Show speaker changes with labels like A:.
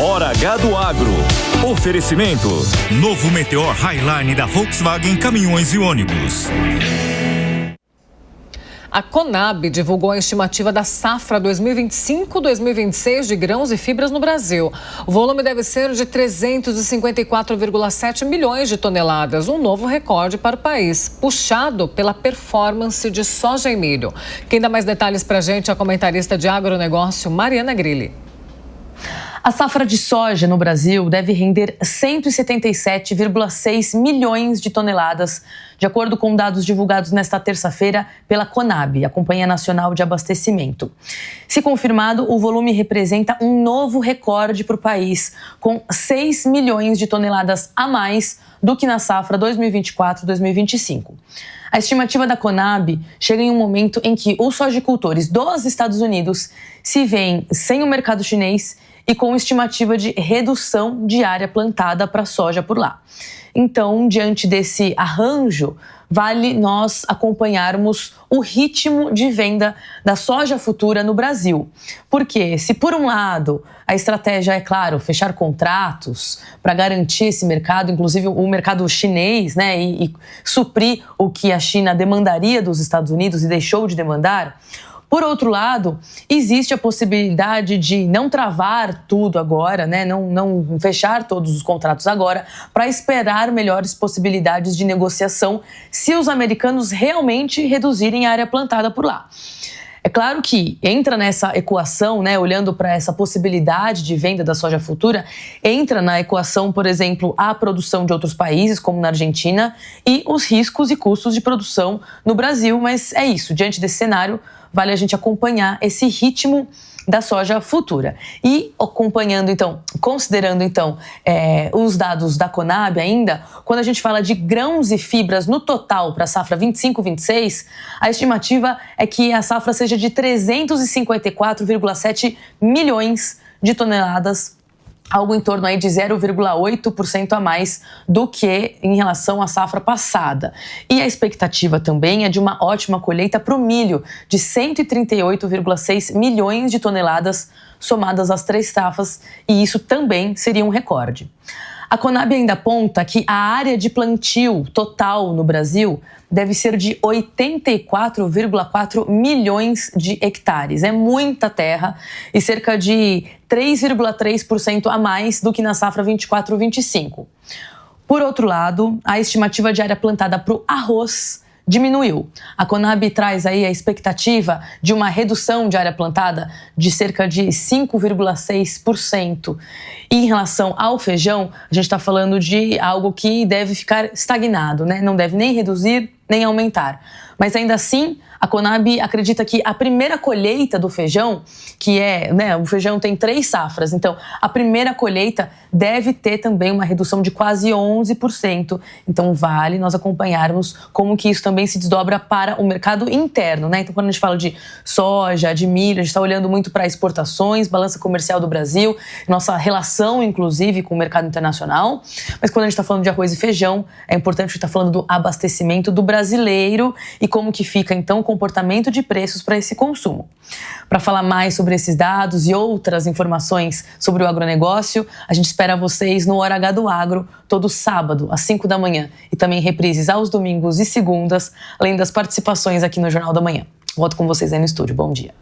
A: Hora H do Agro. Oferecimento.
B: Novo Meteor Highline da Volkswagen Caminhões e Ônibus.
C: A Conab divulgou a estimativa da safra 2025-2026 de grãos e fibras no Brasil. O volume deve ser de 354,7 milhões de toneladas, um novo recorde para o país, puxado pela performance de soja e milho. Quem dá mais detalhes para a gente é a comentarista de agronegócio, Mariana Grilli.
D: A safra de soja no Brasil deve render 177,6 milhões de toneladas, de acordo com dados divulgados nesta terça-feira pela Conab, a Companhia Nacional de Abastecimento. Se confirmado, o volume representa um novo recorde para o país, com 6 milhões de toneladas a mais do que na safra 2024-2025. A estimativa da Conab chega em um momento em que os sojicultores dos Estados Unidos se veem sem o mercado chinês e com estimativa de redução de área plantada para soja por lá. Então, diante desse arranjo, vale nós acompanharmos o ritmo de venda da soja futura no Brasil. Porque se, por um lado, a estratégia é, claro, fechar contratos para garantir esse mercado, inclusive o mercado chinês, né, e suprir o que a China demandaria dos Estados Unidos e deixou de demandar, por outro lado, existe a possibilidade de não travar tudo agora, né? Não fechar todos os contratos agora, para esperar melhores possibilidades de negociação se os americanos realmente reduzirem a área plantada por lá. É claro que entra nessa equação, né, olhando para essa possibilidade de venda da soja futura, entra na equação, por exemplo, a produção de outros países, como na Argentina, e os riscos e custos de produção no Brasil. Mas é isso, diante desse cenário, vale a gente acompanhar esse ritmo da soja futura. E acompanhando, então, considerando, então, os dados da Conab ainda, quando a gente fala de grãos e fibras no total para a safra 25-26, a estimativa é que a safra seja de 354,7 milhões de toneladas, algo em torno aí de 0,8% a mais do que em relação à safra passada. E a expectativa também é de uma ótima colheita para o milho, de 138,6 milhões de toneladas somadas às 3 safras, e isso também seria um recorde. A Conab ainda aponta que a área de plantio total no Brasil deve ser de 84,4 milhões de hectares. É muita terra e cerca de 3,3% a mais do que na safra 24-25. Por outro lado, a estimativa de área plantada para o arroz diminuiu. A Conab traz aí a expectativa de uma redução de área plantada de cerca de 5,6%. E em relação ao feijão, a gente está falando de algo que deve ficar estagnado, né? Não deve nem reduzir, nem aumentar. Mas ainda assim, a Conab acredita que a primeira colheita do feijão, que é, né, o feijão tem 3 safras, então a primeira colheita deve ter também uma redução de quase 11%. Então vale nós acompanharmos como que isso também se desdobra para o mercado interno, né? Então quando a gente fala de soja, de milho, a gente está olhando muito para exportações, balança comercial do Brasil, nossa relação inclusive com o mercado internacional. Mas quando a gente está falando de arroz e feijão, é importante a gente estar falando do abastecimento do brasileiro e como que fica então o comportamento de preços para esse consumo. Para falar mais sobre esses dados e outras informações sobre o agronegócio, a gente espera vocês no Hora H do Agro, todo sábado, às 5 da manhã, e também reprises aos domingos e segundas, além das participações aqui no Jornal da Manhã. Volto com vocês aí no estúdio. Bom dia.